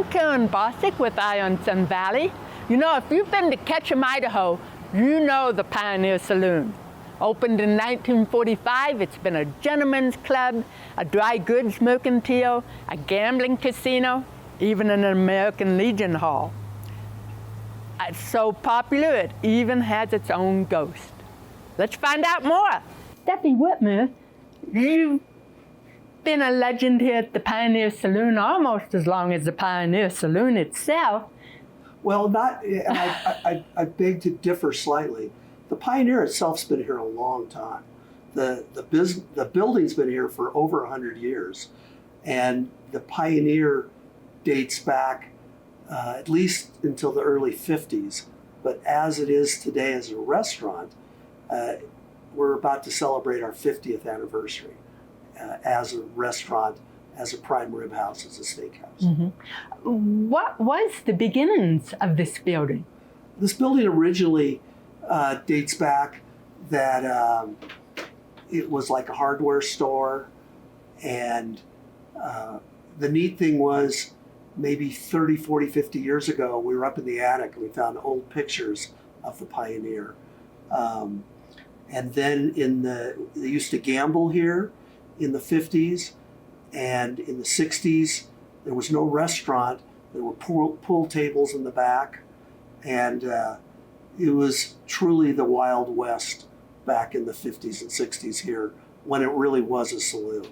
I'm Karen Bossick with Eye on Sun Valley. You know, if you've been to Ketchum, Idaho, you know the Pioneer Saloon. Opened in 1945, it's been a gentleman's club, a dry goods mercantile, a gambling casino, even an American Legion Hall. It's so popular, it even has its own ghost. Let's find out more. Steffi Whitmer, you've been a legend here at the Pioneer Saloon almost as long as the Pioneer Saloon itself. Well, not, and I beg to differ slightly. The Pioneer itself's been here a long time. The building's been here for over 100 years, and the Pioneer dates back at least until the early 50s. But as it is today as a restaurant, we're about to celebrate our 50th anniversary as a restaurant, as a prime rib house, as a steakhouse. Mm-hmm. What was the beginnings of this building? This building originally dates back that it was like a hardware store, and the neat thing was maybe 30, 40, 50 years ago, we were up in the attic and we found old pictures of the Pioneer. And then they used to gamble here in the 50s, and in the 60s, there was no restaurant. There were pool tables in the back, and it was truly the Wild West back in the 50s and 60s here, when it really was a saloon.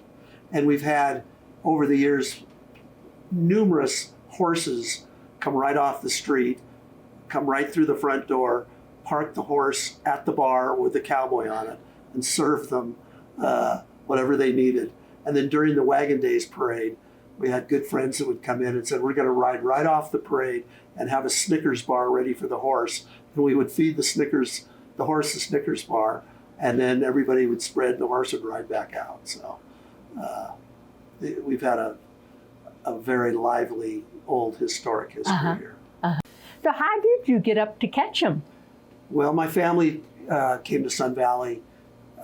And we've had, over the years, numerous horses come right off the street, come right through the front door, park the horse at the bar with a cowboy on it, and serve them whatever they needed. And then during the Wagon Days parade, we had good friends that would come in and said, we're going to ride right off the parade and have a Snickers bar ready for the horse. And we would feed the horse the Snickers bar, and then everybody would spread and the horse would ride back out. So we've had a very lively, old, historic history here. So how did you get up to Ketchum? Well, my family came to Sun Valley.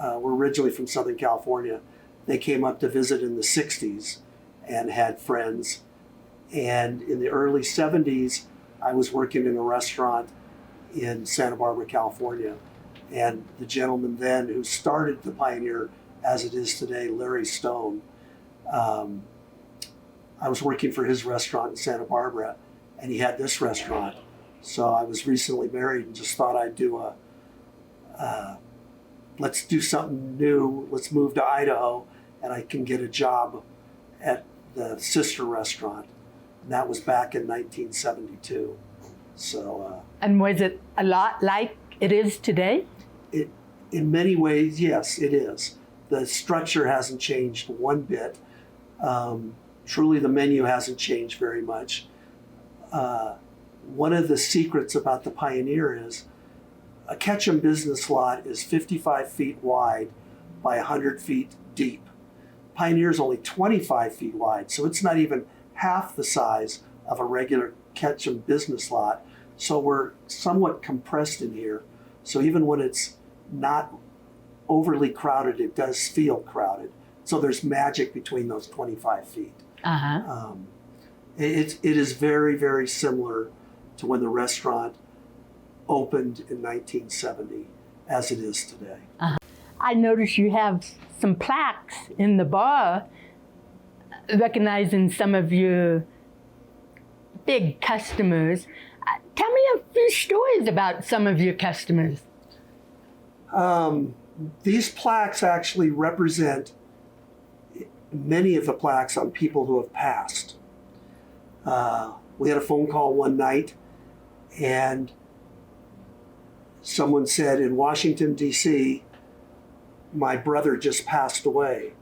We're originally from Southern California. They came up to visit in the 60s and had friends. And in the early 70s, I was working in a restaurant in Santa Barbara, California. And the gentleman then who started the Pioneer as it is today, Larry Stone, I was working for his restaurant in Santa Barbara, and he had this restaurant. So I was recently married and just thought I'd do let's do something new. Let's move to Idaho, and I can get a job at the sister restaurant. And that was back in 1972. So. And was it a lot like it is today? In many ways, yes, it is. The structure hasn't changed one bit. Truly, the menu hasn't changed very much. One of the secrets about the Pioneer is a Ketchum business lot is 55 feet wide by 100 feet deep. Pioneer is only 25 feet wide, so it's not even half the size of a regular Ketchum business lot. So we're somewhat compressed in here. So even when it's not overly crowded, it does feel crowded. So there's magic between those 25 feet. It is very, very similar to when the restaurant opened in 1970, as it is today. I noticed you have some plaques in the bar recognizing some of your big customers. Tell me a few stories about some of your customers. These plaques actually represent many of the plaques on people who have passed. We had a phone call one night, and someone said, in Washington, D.C., my brother just passed away.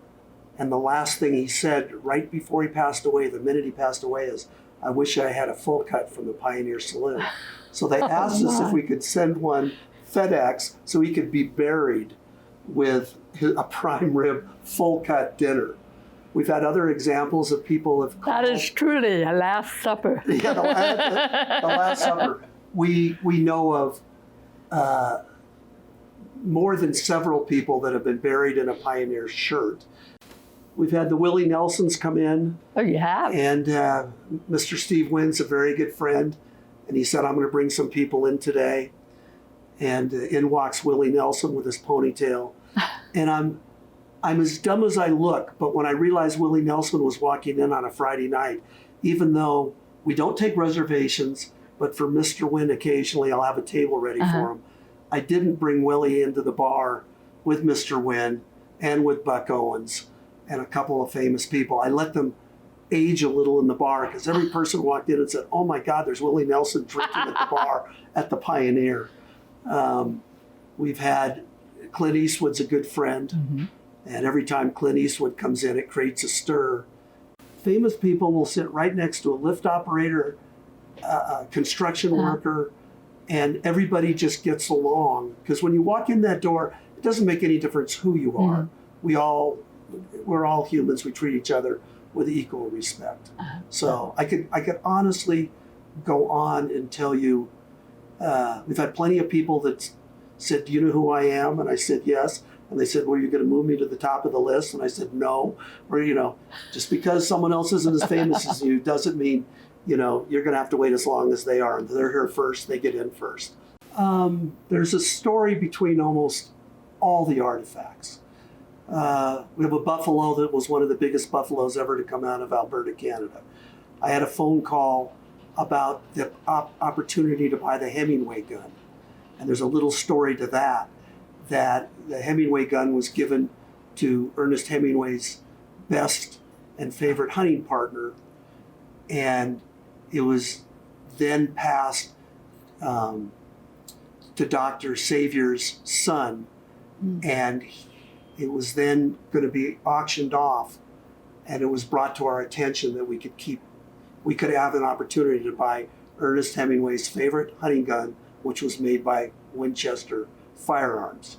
And the last thing he said right before he passed away, the minute he passed away, is, I wish I had a full cut from the Pioneer Saloon. So they asked us if we could send one FedEx so he could be buried with a prime rib full cut dinner. We've had other examples of people have called. That is truly a Last Supper. Yeah, the Last Supper. We know of more than several people that have been buried in a Pioneer shirt. We've had the Willie Nelsons come in. Oh, you have? And Mr. Steve Wynn's a very good friend. And he said, I'm going to bring some people in today. And in walks Willie Nelson with his ponytail. And I'm as dumb as I look, but when I realized Willie Nelson was walking in on a Friday night, even though we don't take reservations, but for Mr. Wynn occasionally I'll have a table ready for him, I didn't bring Willie into the bar with Mr. Wynn and with Buck Owens and a couple of famous people. I let them age a little in the bar because every person walked in and said, oh my God, there's Willie Nelson drinking at the bar at the Pioneer. We've had Clint Eastwood's a good friend. And every time Clint Eastwood comes in, it creates a stir. Famous people will sit right next to a lift operator, a construction worker, and everybody just gets along. Because when you walk in that door, it doesn't make any difference who you are. We're all humans. We treat each other with equal respect. So I could honestly go on and tell you, we've had plenty of people that said, do you know who I am? And I said, yes. And they said, well, you're going to move me to the top of the list? And I said, no. Or, just because someone else isn't as famous as you doesn't mean, you're going to have to wait as long as they are. And they're here first, they get in first. There's a story between almost all the artifacts. We have a buffalo that was one of the biggest buffaloes ever to come out of Alberta, Canada. I had a phone call about the opportunity to buy the Hemingway gun. And there's a little story to that the Hemingway gun was given to Ernest Hemingway's best and favorite hunting partner. And it was then passed to Dr. Savior's son. And it was then going to be auctioned off. And it was brought to our attention that we could have an opportunity to buy Ernest Hemingway's favorite hunting gun, which was made by Winchester Firearms.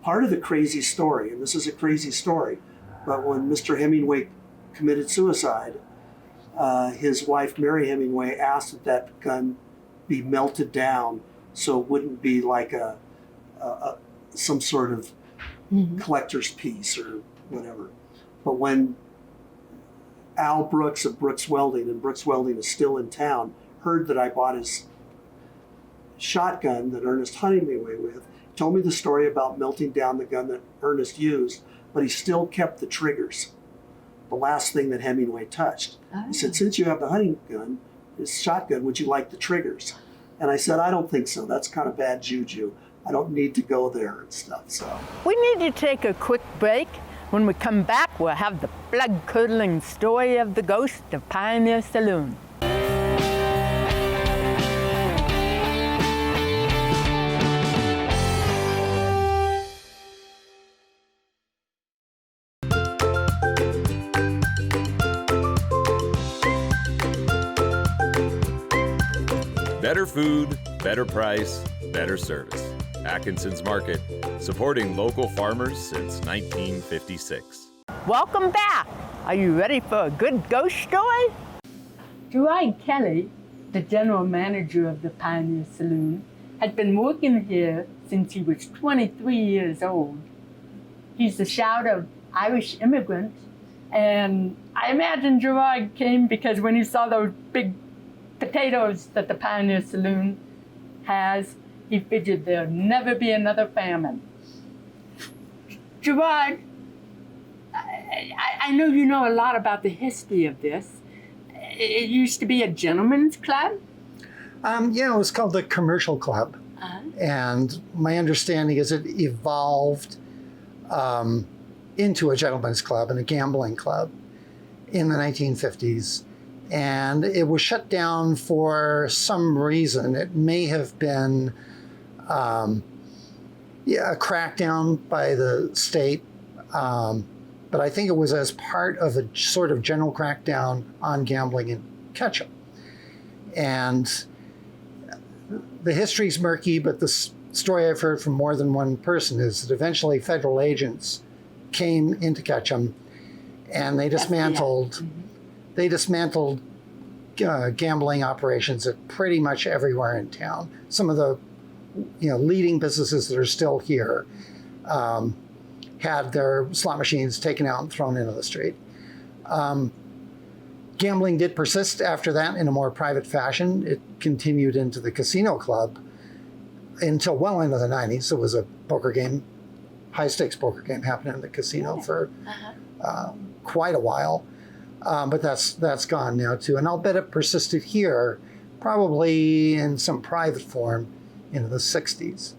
Part of the crazy story, and this is a crazy story, but when Mr. Hemingway committed suicide, his wife, Mary Hemingway, asked that gun be melted down so it wouldn't be like some sort of collector's piece or whatever. But when Al Brooks of Brooks Welding, and Brooks Welding is still in town, heard that I bought his shotgun that Ernest hunted me with, told me the story about melting down the gun that Ernest used, but he still kept the triggers, the last thing that Hemingway touched. He said, since you have the hunting gun, his shotgun, would you like the triggers? And I said, I don't think so. That's kind of bad juju. I don't need to go there and stuff. So we need to take a quick break. When we come back, we'll have the blood-curdling story of the ghost of Pioneer Saloon. Better food, better price, better service. Atkinson's Market, supporting local farmers since 1956. Welcome back. Are you ready for a good ghost story? Joanne Kelly, the general manager of the Pioneer Saloon, had been working here since he was 23 years old. He's the child of Irish immigrants, and I imagine Gerard came because when he saw those big potatoes that the Pioneer Saloon has, he figured there'll never be another famine. Gerard, I know you know a lot about the history of this. It used to be a gentleman's club? Yeah, it was called the Commercial Club. And my understanding is it evolved into a gentleman's club and a gambling club in the 1950s. And it was shut down for some reason. It may have been a crackdown by the state, but I think it was as part of a sort of general crackdown on gambling in Ketchum. And the history's murky, but the story I've heard from more than one person is that eventually federal agents came into Ketchum and they dismantled gambling operations at pretty much everywhere in town. Some of the leading businesses that are still here. had their slot machines taken out and thrown into the street. Gambling did persist after that in a more private fashion. It continued into the casino club until well into the 90s. There was a poker game, high stakes poker game happening in the casino for quite a while. But that's gone now too. And I'll bet it persisted here probably in some private form into the 60s.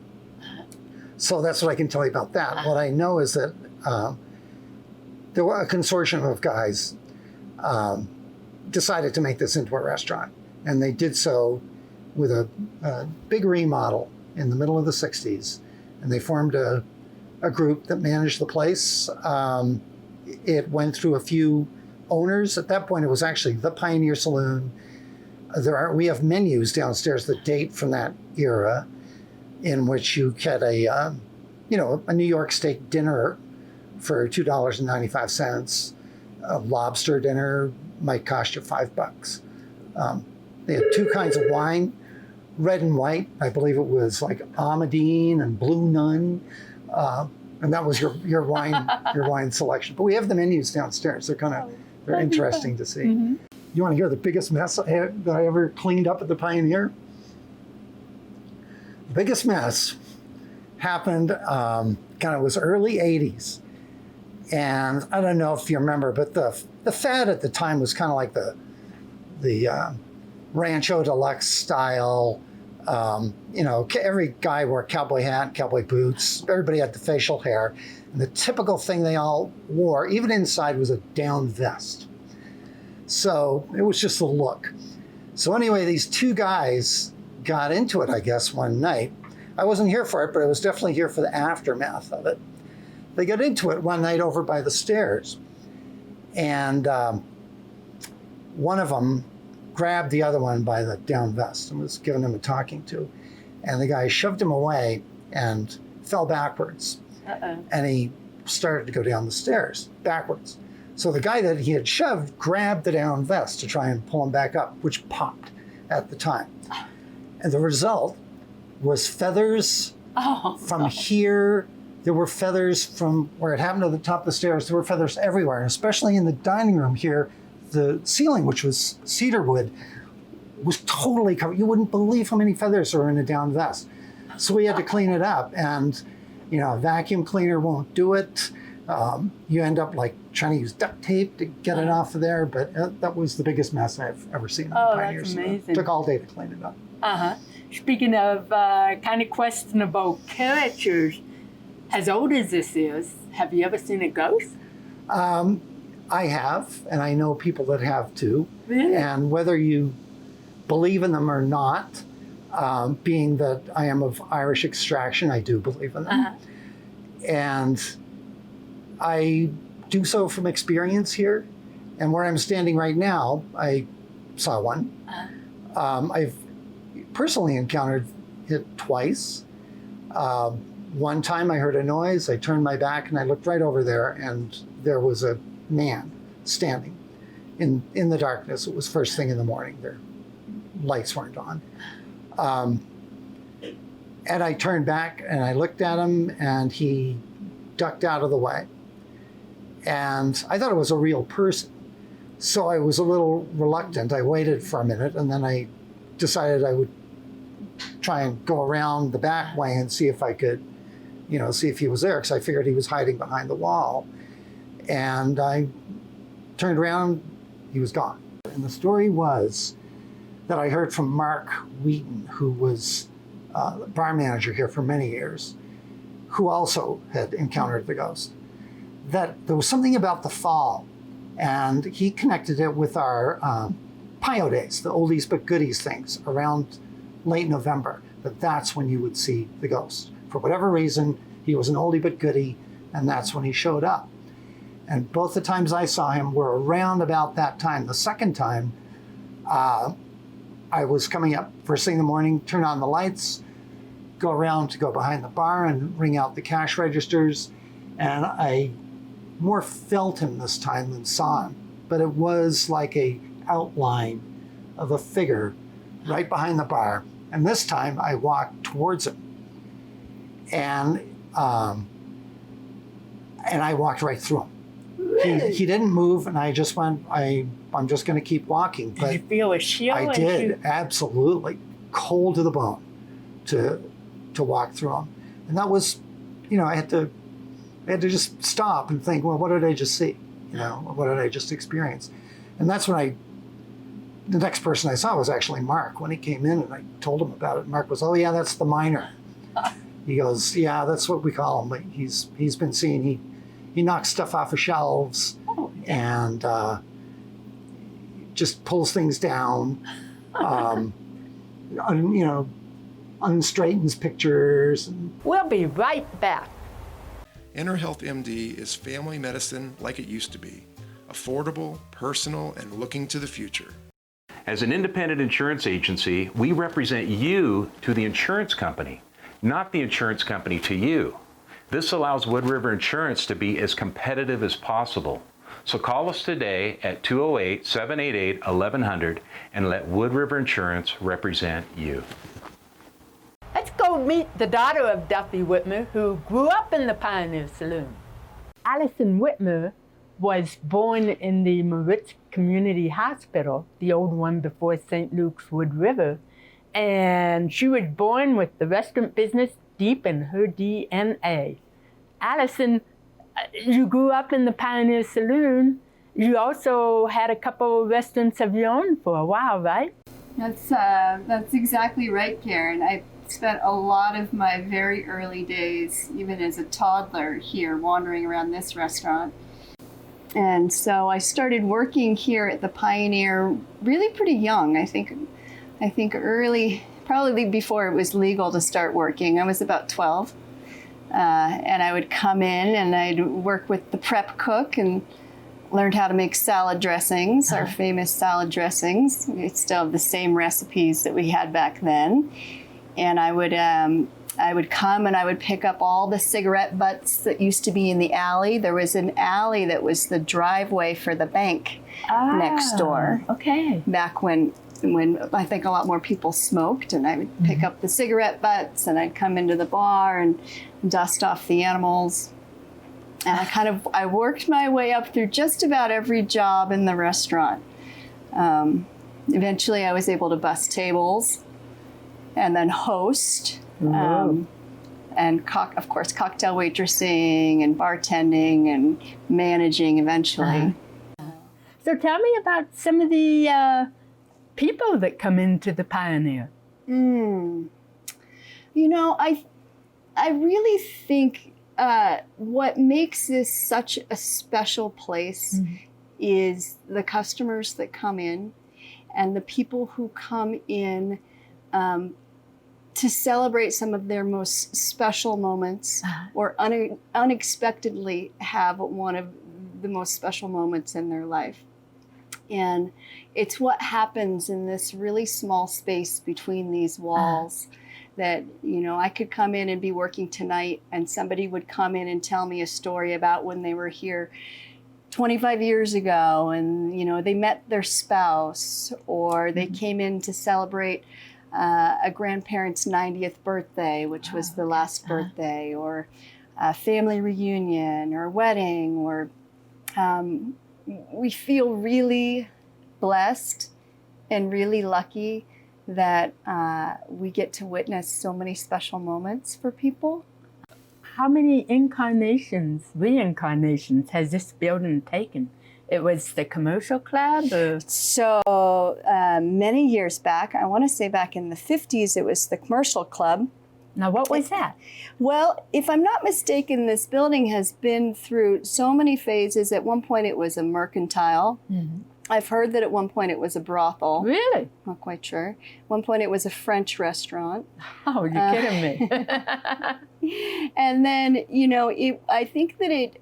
So that's what I can tell you about that. What I know is that there were a consortium of guys decided to make this into a restaurant. And they did so with a big remodel in the middle of the 60s. And they formed a group that managed the place. It went through a few owners. At that point, it was actually the Pioneer Saloon. We have menus downstairs that date from that era, in which you get a New York steak dinner for $2.95. A lobster dinner might cost you $5. They had two kinds of wine, red and white. I believe it was like Amadine and Blue Nun, and that was your wine selection. But we have the menus downstairs. They're interesting to see. Mm-hmm. You want to hear the biggest mess that I ever cleaned up at the Pioneer? The biggest mess happened, it was early 80s. And I don't know if you remember, but the fad at the time was kind of like the Rancho Deluxe style. Every guy wore a cowboy hat, cowboy boots. Everybody had the facial hair. And the typical thing they all wore, even inside, was a down vest. So it was just the look. So anyway, these two guys got into it, I guess, one night. I wasn't here for it, but I was definitely here for the aftermath of it. They got into it one night over by the stairs. And one of them grabbed the other one by the down vest and was giving him a talking to. And the guy shoved him away and fell backwards. And he started to go down the stairs backwards. So the guy that he had shoved grabbed the down vest to try and pull him back up, which popped at the time. And the result was feathers from here. There were feathers from where it happened to the top of the stairs. There were feathers everywhere, and especially in the dining room here. The ceiling, which was cedar wood, was totally covered. You wouldn't believe how many feathers are in a down vest. So we had to clean it up, and a vacuum cleaner won't do it. You end up like trying to use duct tape to get it off of there, but that was the biggest mess I've ever seen in the Pioneer that's Saloon. amazing. It took all day to clean it up. Speaking of kind of questionable characters, as old as this is, have you ever seen a ghost? I have, and I know people that have too. Really? And whether you believe in them or not, being that I am of Irish extraction, I do believe in them. And I do so from experience here. And where I'm standing right now, I saw one. I've personally encountered it twice. One time I heard a noise, I turned my back and I looked right over there, and there was a man standing in the darkness. It was first thing in the morning. Their lights weren't on. And I turned back and I looked at him, and he ducked out of the way. And I thought it was a real person. So I was a little reluctant. I waited for a minute, and then I decided I would try and go around the back way and see if I could, see if he was there, because I figured he was hiding behind the wall. And I turned around, he was gone. And the story was that I heard from Mark Wheaton, who was bar manager here for many years, who also had encountered the ghost, that there was something about the fall, and he connected it with our Pio days, the oldies but goodies things, around late November, that's when you would see the ghost. For whatever reason, he was an oldie but goodie, and that's when he showed up. And both the times I saw him were around about that time. The second time, I was coming up first thing in the morning, turn on the lights, go around to go behind the bar and ring out the cash registers. And I more felt him this time than saw him. But it was like a outline of a figure right behind the bar. And this time I walked towards him. And and I walked right through him. He didn't move, and I just went, I'm just going to keep walking. Did you feel a chill? I did, absolutely. Cold to the bone to walk through them. And that was, I had to just stop and think, well, what did I just see? What did I just experience? And that's when the next person I saw was actually Mark. When he came in and I told him about it, Mark was, oh yeah, that's the miner. He goes, yeah, that's what we call him. Like, he's been seen, he knocks stuff off of shelves and just pulls things down, unstraightens pictures. We'll be right back. Inner Health MD is family medicine like it used to be, affordable, personal, and looking to the future. As an independent insurance agency, we represent you to the insurance company, not the insurance company to you. This allows Wood River Insurance to be as competitive as possible. So call us today at 208-788-1100 and let Wood River Insurance represent you. Let's go meet the daughter of Duffy Whitmer, who grew up in the Pioneer Saloon. Alison Whitmer was born in the Moritz Community Hospital, the old one before St. Luke's Wood River, and she was born with the restaurant business deep in her DNA. Alison, you grew up in the Pioneer Saloon. You also had a couple of restaurants of your own for a while, right? That's exactly right, Karen. I spent a lot of my very early days, even as a toddler, here wandering around this restaurant. And so I started working here at the Pioneer really pretty young. I think early, probably before it was legal to start working. I was about 12. And I would come in and I'd work with the prep cook and learned how to make salad dressings, our famous salad dressings. We still have the same recipes that we had back then. And I would come and I would pick up all the cigarette butts that used to be in the alley. There was an alley that was the driveway for the bank next door. Okay. Back when I think a lot more people smoked, and I would pick up the cigarette butts and I'd come into the bar and dust off the animals. And I worked my way up through just about every job in the restaurant. Eventually I was able to bus tables and then host, and of course cocktail waitressing and bartending and managing eventually. So tell me about some of the people that come into the Pioneer. I really think what makes this such a special place is the customers that come in and the people who come in to celebrate some of their most special moments or unexpectedly have one of the most special moments in their life. And it's what happens in this really small space between these walls that, I could come in and be working tonight and somebody would come in and tell me a story about when they were here 25 years ago and, they met their spouse or they came in to celebrate a grandparent's 90th birthday, which was the last birthday, or a family reunion or wedding, or we feel really blessed and really lucky that we get to witness so many special moments for people. How many reincarnations has this building taken? It was the commercial club? Or? So many years back, I want to say back in the 50s, it was the commercial club. Now, what was that? Well, if I'm not mistaken, this building has been through so many phases. At one point, it was a mercantile. I've heard that at one point it was a brothel. Really? Not quite sure. At one point, it was a French restaurant. Oh, you're kidding me. And then, I think that it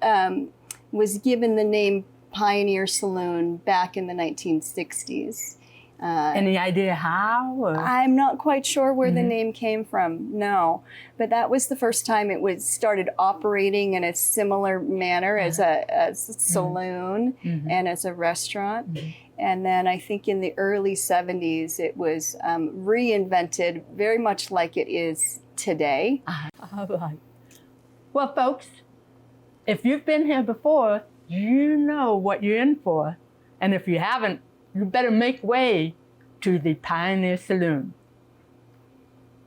was given the name Pioneer Saloon back in the 1960s. Any idea how? Or? I'm not quite sure where the name came from, no. But that was the first time it was started operating in a similar manner as a saloon and as a restaurant. And then I think in the early 70s, it was reinvented very much like it is today. All right. Well, folks, If you've been here before, you know what you're in for. And if you haven't, you better make way to the Pioneer Saloon.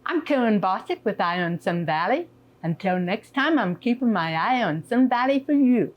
I'm Karen Bossick with Eye on Sun Valley. Until next time, I'm keeping my eye on Sun Valley for you.